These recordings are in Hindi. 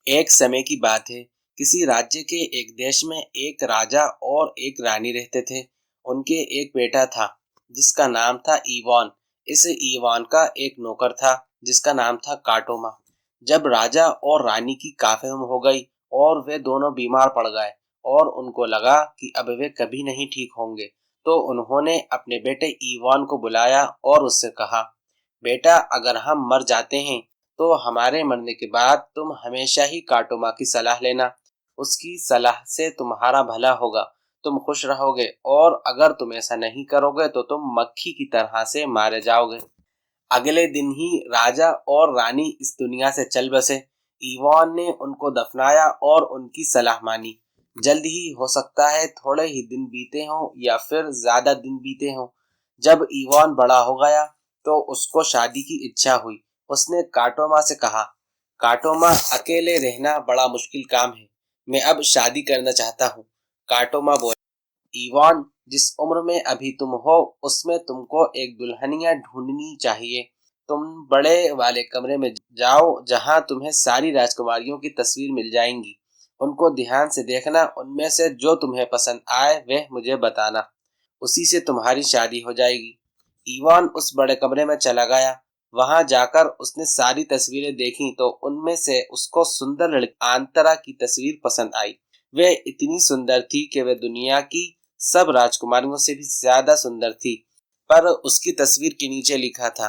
एक समय की बात है। किसी राज्य के एक देश में एक राजा और एक रानी रहते थे। उनके एक बेटा था जिसका नाम था ईवान। इस ईवान का एक नौकर था जिसका नाम था काटोमा। जब राजा और रानी की काफी उम्र हो गई और वे दोनों बीमार पड़ गए और उनको लगा कि अब वे कभी नहीं ठीक होंगे, तो उन्होंने अपने बेटे ईवान को बुलाया और उससे कहा, बेटा, अगर हम मर जाते हैं तो हमारे मरने के बाद तुम हमेशा ही काटोमा की सलाह लेना। उसकी सलाह से तुम्हारा भला होगा, तुम खुश रहोगे, और अगर तुम ऐसा नहीं करोगे तो तुम मक्खी की तरह से मारे जाओगे। अगले दिन ही राजा और रानी इस दुनिया से चल बसे। इवान ने उनको दफनाया और उनकी सलाह मानी। जल्द ही, हो सकता है थोड़े ही दिन बीते हों या फिर ज्यादा दिन बीते हों, जब इवान बड़ा हो गया तो उसको शादी की इच्छा हुई। उसने काटोमा से कहा, काटोमा, अकेले रहना बड़ा मुश्किल काम है, मैं अब शादी करना चाहता हूँ। काटोमा बोला, इवान, जिस उम्र में अभी तुम हो उसमें तुमको एक दुल्हनिया ढूंढनी चाहिए। तुम बड़े वाले कमरे में जाओ जहां तुम्हें सारी राजकुमारियों की तस्वीर मिल जाएंगी। उनको ध्यान से देखना, उनमें से जो तुम्हें पसंद आए वह मुझे बताना। उसी से तुम्हारी शादी हो जाएगी। इवान उस बड़े कमरे में चला गया। वहां जाकर उसने सारी तस्वीरें देखी तो उनमें से उसको सुंदर लड़की आंतरा की तस्वीर पसंद आई। वे इतनी सुंदर थी कि वे दुनिया की सब राजकुमारियों से भी ज्यादा सुंदर थी। पर उसकी तस्वीर के नीचे लिखा था,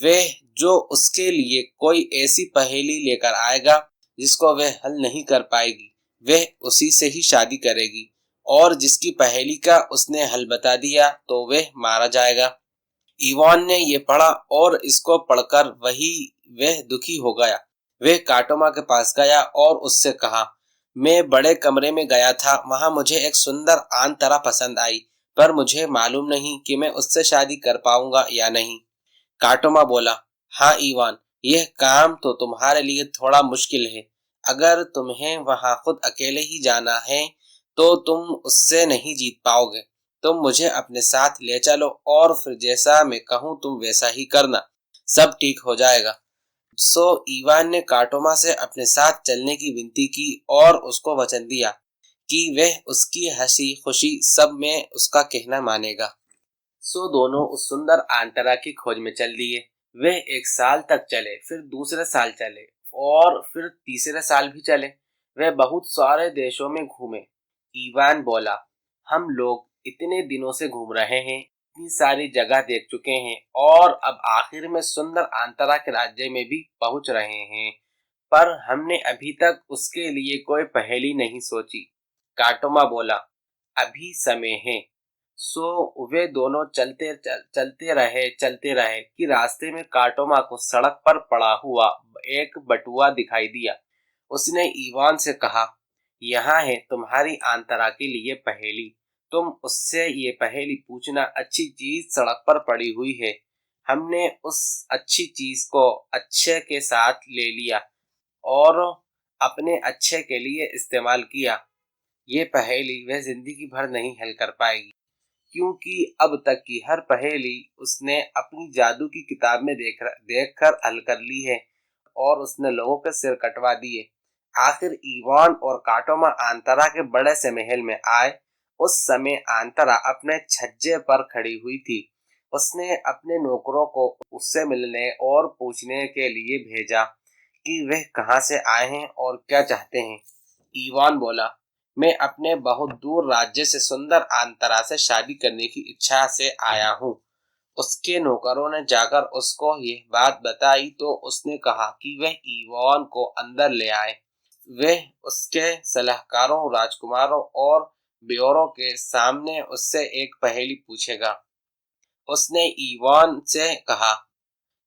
वह जो उसके लिए कोई ऐसी पहेली लेकर आएगा जिसको वह हल नहीं कर पाएगी, वह उसी से ही शादी करेगी, और जिसकी पहेली का उसने हल बता दिया तो वह मारा जाएगा। इवान ने ये पढ़ा और इसको पढ़कर वह दुखी हो गया। वह काटोमा के पास गया और उससे कहा, मैं बड़े कमरे में गया था, वहां मुझे एक सुंदर आंतरा पसंद आई, पर मुझे मालूम नहीं कि मैं उससे शादी कर पाऊंगा या नहीं। काटोमा बोला, हाँ ईवान, यह काम तो तुम्हारे लिए थोड़ा मुश्किल है। अगर तुम्हें वहां खुद अकेले ही जाना है तो तुम उससे नहीं जीत पाओगे। तुम मुझे अपने साथ ले चलो और फिर जैसा मैं कहूँ तुम वैसा ही करना, सब ठीक हो जाएगा। सो ईवान ने काटोमा से अपने साथ चलने की विनती की और उसको वचन दिया कि वह उसकी हंसी खुशी सब में उसका कहना मानेगा। सो दोनों उस सुंदर आंतरा की खोज में चल दिए। वे एक साल तक चले, फिर दूसरे साल चले और फिर तीसरे साल भी चले। वे बहुत सारे देशों में घूमे। ईवान बोला, हम लोग इतने दिनों से घूम रहे हैं, इतनी सारी जगह देख चुके हैं और अब आखिर में सुंदर आंतरा के राज्य में भी पहुंच रहे हैं, पर हमने अभी तक उसके लिए कोई पहेली नहीं सोची। काटोमा बोला, अभी समय है। सो वे दोनों चलते रहे कि रास्ते में काटोमा को सड़क पर पड़ा हुआ एक बटुआ दिखाई दिया। उसने ईवान से कहा, यहाँ है तुम्हारी आंतरा के लिए पहेली, तुम उससे ये पहेली पूछना। अच्छी चीज सड़क पर पड़ी हुई है, हमने उस अच्छी चीज को अच्छे के साथ ले लिया और अपने अच्छे के लिए इस्तेमाल किया। ये पहेली वह जिंदगी भर नहीं हल कर पाएगी, क्योंकि अब तक की हर पहेली उसने अपनी जादू की किताब में देख कर हल कर ली है और उसने लोगों के सिर कटवा दिए। आखिर ईवान और काटोमा आंतरा के बड़े से महल में आए। उस समय आंतरा अपने छज्जे पर खड़ी हुई थी। उसने अपने नौकरों को उससे मिलने और पूछने के लिए भेजा कि वह कहाँ से आए हैं और क्या चाहते हैं। ईवान बोला, मैं अपने बहुत दूर राज्य से सुंदर आंतरा से शादी करने की इच्छा से आया हूँ। उसके नौकरों ने जाकर उसको यह बात बताई तो उसने कहा कि वह ईवान को अंदर ले आए। वह उसके सलाहकारों, राजकुमारों और ब्योरों के सामने उससे एक पहेली पूछेगा। उसने ईवान से कहा,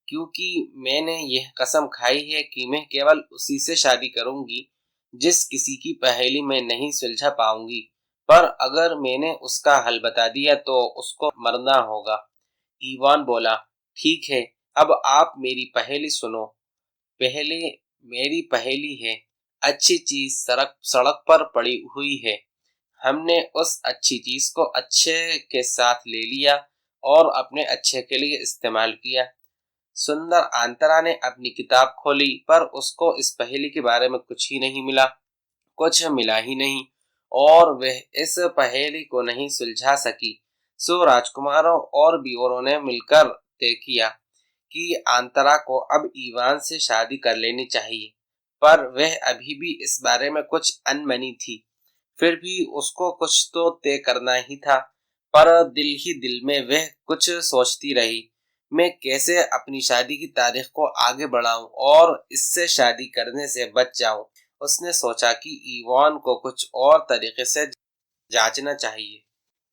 क्योंकि मैंने यह कसम खाई है कि मैं केवल उसी से शादी करूंगी जिस किसी की पहेली मैं नहीं सुलझा पाऊंगी, पर अगर मैंने उसका हल बता दिया तो उसको मरना होगा। ईवान बोला, ठीक है, अब आप मेरी पहेली सुनो। पहले मेरी पहेली है, अच्छी चीज सड़क सड़क पर पड़ी हुई है, हमने उस अच्छी चीज को अच्छे के साथ ले लिया और अपने अच्छे के लिए इस्तेमाल किया। सुंदर आंतरा ने अपनी किताब खोली, पर उसको इस पहेली के बारे में कुछ ही नहीं मिला। कुछ मिला ही नहीं, और वह इस पहेली को नहीं सुलझा सकी। सो राजकुमारों और बीवरों ने मिलकर तय किया कि आंतरा को अब ईवान से शादी कर लेनी चाहिए, पर वह अभी भी इस बारे में कुछ अनमनी थी। फिर भी उसको कुछ तो तय करना ही था, पर दिल ही दिल में वह कुछ सोचती रही, मैं कैसे अपनी शादी की तारीख को आगे बढ़ाऊं और इससे शादी करने से बच जाऊं। उसने सोचा कि ईवान को कुछ और तरीके से जांचना चाहिए।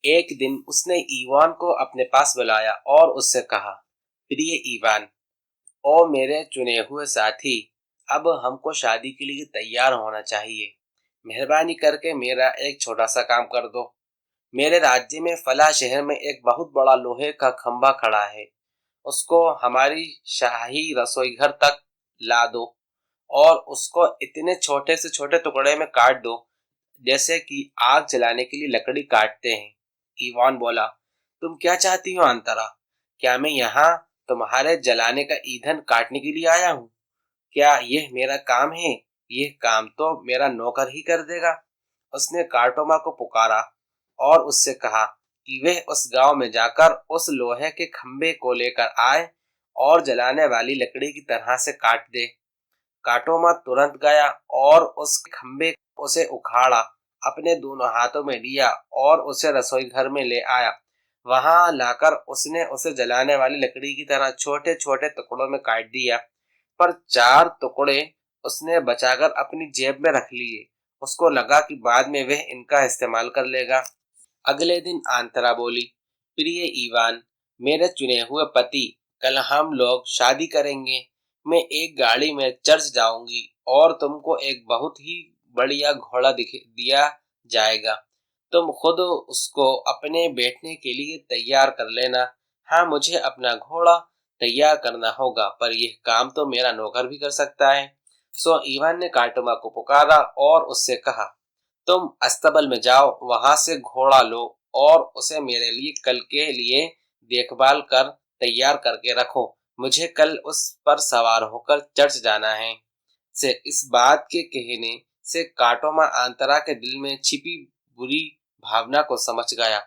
एक दिन उसने ईवान को अपने पास बुलाया और उससे कहा, प्रिय ईवान, ओ मेरे चुने हुए साथी, अब हमको शादी के लिए तैयार होना चाहिए। मेहरबानी करके मेरा एक छोटा सा काम कर दो। मेरे राज्य में फला शहर में एक बहुत बड़ा लोहे का खंभा खड़ा है, उसको हमारी शाही रसोई घर तक ला दो और उसको इतने छोटे से छोटे टुकड़े में काट दो जैसे कि आग जलाने के लिए लकड़ी काटते हैं। ईवान बोला, तुम क्या चाहती हो अंतरा? क्या मैं यहाँ तुम्हारे जलाने का ईंधन काटने के लिए आया हूँ? क्या यह मेरा काम है? यह काम तो मेरा नौकर ही कर देगा। उसने कार्टोमा को पुकारा और उससे कहा कि वह उस गांव में जाकर उस लोहे के खंभे को लेकर आए और जलाने वाली लकड़ी की तरह से काट दे। काटोमा तुरंत गया और उस खंभे उसे उखाड़ा, अपने दोनों हाथों में लिया और उसे रसोई घर में ले आया। वहां लाकर उसने उसे जलाने वाली लकड़ी की तरह छोटे छोटे टुकड़ों में काट दिया, पर 4 टुकड़े उसने बचाकर अपनी जेब में रख लिए। उसको लगा कि बाद में वह इनका इस्तेमाल कर लेगा। अगले दिन आंतरा बोली, प्रिय ईवान, मेरे चुने हुए पति, कल हम लोग शादी करेंगे। मैं एक गाड़ी में चर्च जाऊंगी और तुमको एक बहुत ही बढ़िया घोड़ा दिया जाएगा। तुम खुद उसको अपने बैठने के लिए तैयार कर लेना। हाँ, मुझे अपना घोड़ा तैयार करना होगा, पर यह काम तो मेरा नौकर भी कर सकता है। सो ईवान ने कार्टोमा को पुकारा और उससे कहा, तुम अस्तबल में जाओ, वहां से घोड़ा लो और उसे मेरे लिए कल के लिए देखभाल कर तैयार करके रखो। मुझे कल उस पर सवार होकर चर्च जाना है। से इस बात के कहने से काटोमा आंतरा के दिल में छिपी बुरी भावना को समझ गया।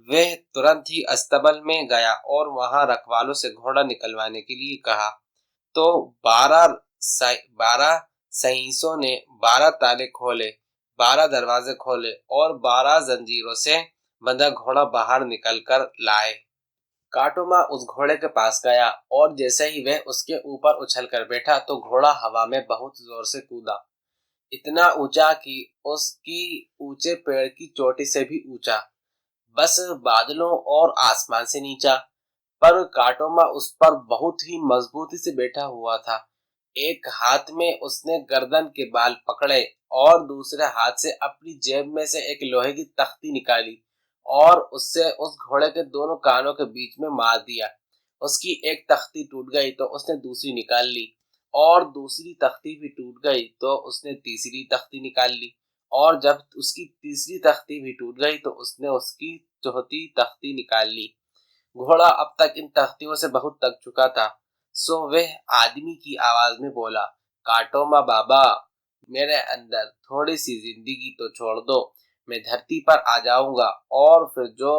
वह तुरंत ही अस्तबल में गया और वहां रखवालों से घोड़ा निकलवाने के लिए कहा। तो 12 सहीसों ने 12 ताले खोले, 12 दरवाजे खोले और 12 जंजीरों से बंधा घोड़ा बाहर निकल कर लाए। काटोमा उस घोड़े के पास गया और जैसे ही वह उसके ऊपर उछल कर बैठा तो घोड़ा हवा में बहुत जोर से कूदा, इतना ऊंचा कि उसकी ऊंचे पेड़ की चोटी से भी ऊंचा, बस बादलों और आसमान से नीचा। पर काटोमा उस पर बहुत ही मजबूती से बैठा हुआ था। एक हाथ में उसने गर्दन के बाल पकड़े और दूसरे हाथ से अपनी जेब में से एक लोहे की तख्ती निकाली और उससे उस घोड़े के दोनों कानों के बीच में मार दिया। उसकी एक तख्ती टूट गई तो उसने दूसरी निकाल ली, और दूसरी तख्ती भी टूट गई तो उसने तीसरी तख्ती निकाल ली, और जब उसकी तीसरी तख्ती भी टूट गई तो उसने उसकी चौथी तख्ती निकाल ली। घोड़ा अब तक इन तख्तियों से बहुत थक चुका था। सो वह आदमी की आवाज में बोला, काटोमा बाबा, मेरे अंदर थोड़ी सी जिंदगी तो छोड़ दो। मैं धरती पर आ जाऊंगा और फिर जो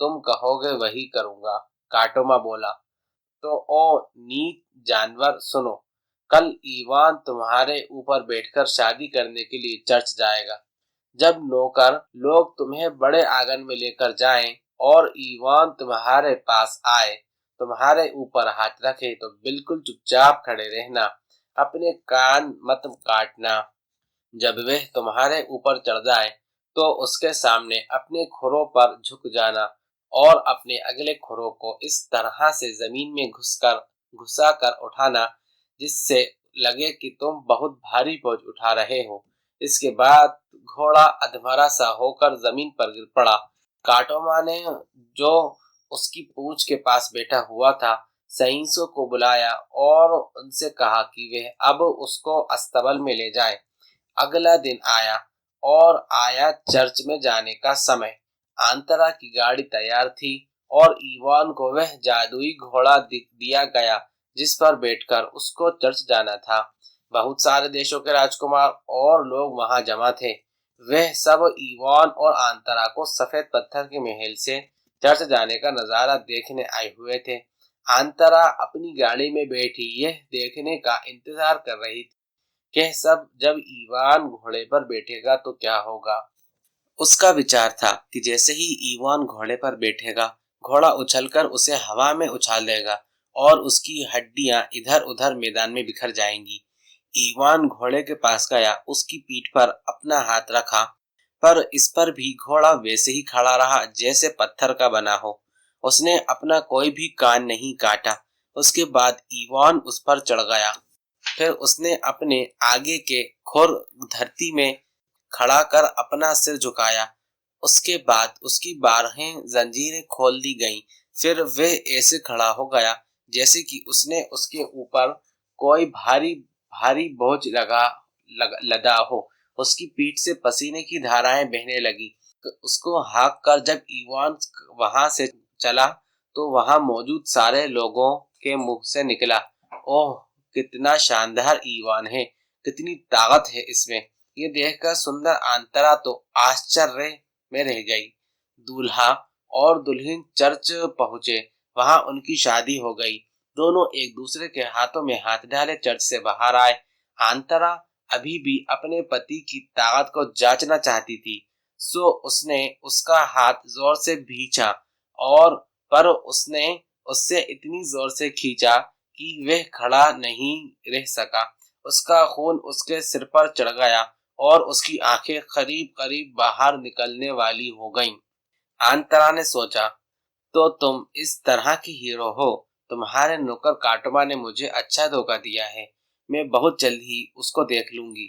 तुम कहोगे वही करूंगा। काटोमा बोला, तो ओ नीच जानवर, सुनो, कल ईवान तुम्हारे ऊपर बैठकर शादी करने के लिए चर्च जाएगा। जब नौकर लोग तुम्हें बड़े आंगन में लेकर जाएं और ईवान तुम्हारे पास आए, तुम्हारे ऊपर हाथ रखे, तो बिल्कुल चुपचाप खड़े रहना, अपने कान मत काटना। जब वह तुम्हारे ऊपर चढ़ जाए तो उसके सामने अपने खुरों पर झुक जाना और अपने अगले खुरों को इस तरह से जमीन में घुसा कर उठाना जिससे लगे कि तुम बहुत भारी बोझ उठा रहे हो। इसके बाद घोड़ा अधमरा सा होकर जमीन पर गिर पड़ा। काटोमा ने, जो उसकी पूंछ के पास बैठा हुआ था, सहीसों को बुलाया और उनसे कहा कि वे अब उसको अस्तबल में ले जाएं। अगला दिन आया और आया चर्च में जाने का समय। आंतरा की गाड़ी तैयार थी और ईवान को वह जादुई घोड़ा दिया गया जिस पर बैठकर उसको चर्च जाना था। बहुत सारे देशों के राजकुमार और लोग वहां जमा थे। वह सब इवान और आंतरा को सफेद पत्थर के महल से चर्च जाने का नजारा देखने आए हुए थे। आंतरा अपनी गाड़ी में बैठी यह देखने का इंतजार कर रही थी कि सब जब इवान घोड़े पर बैठेगा तो क्या होगा। उसका विचार था कि जैसे ही इवान घोड़े पर बैठेगा, घोड़ा उछलकर उसे हवा में उछाल देगा और उसकी हड्डियां इधर उधर मैदान में बिखर जाएंगी। इवान घोड़े के पास गया, उसकी पीठ पर अपना हाथ रखा, पर इस पर भी घोड़ा वैसे ही खड़ा रहा जैसे पत्थर का बना हो। उसने अपना कोई भी कान नहीं काटा। उसके बाद इवान उस पर चढ़ गया। फिर उसने अपने आगे के खुर धरती में खड़ा कर अपना सिर झुकाया। उसके बाद उसकी 12 जंजीरें खोल दी गईं। फिर वह ऐसे खड़ा हो गया जैसे कि उसने उसके ऊपर कोई भारी भारी बोझ लदा हो। उसकी पीठ से पसीने की धाराएं बहने लगी। उसको हाँक कर जब इवान वहां से चला तो वहां मौजूद सारे लोगों के मुंह से निकला, ओह कितना शानदार ईवान है, कितनी ताकत है इसमें। ये देखकर सुंदर आंतरा तो आश्चर्य में रह गई। दूल्हा और दुल्हन चर्च पहुंचे। वहां उनकी शादी हो गई। दोनों एक दूसरे के हाथों में हाथ डाले चर्च से बाहर आए। आंतरा अभी भी अपने पति की ताकत को जांचना चाहती थी, सो उसने उसका हाथ जोर से भींचा और पर उसने उससे इतनी जोर से खींचा कि वह खड़ा नहीं रह सका। उसका खून उसके सिर पर चढ़ गया और उसकी आंखें करीब करीब बाहर निकलने वाली हो गईं। आंतरा ने सोचा, तो तुम इस तरह की हीरो हो। तुम्हारे नौकर काटोबा ने मुझे अच्छा धोखा दिया है। मैं बहुत जल्द ही उसको देख लूंगी।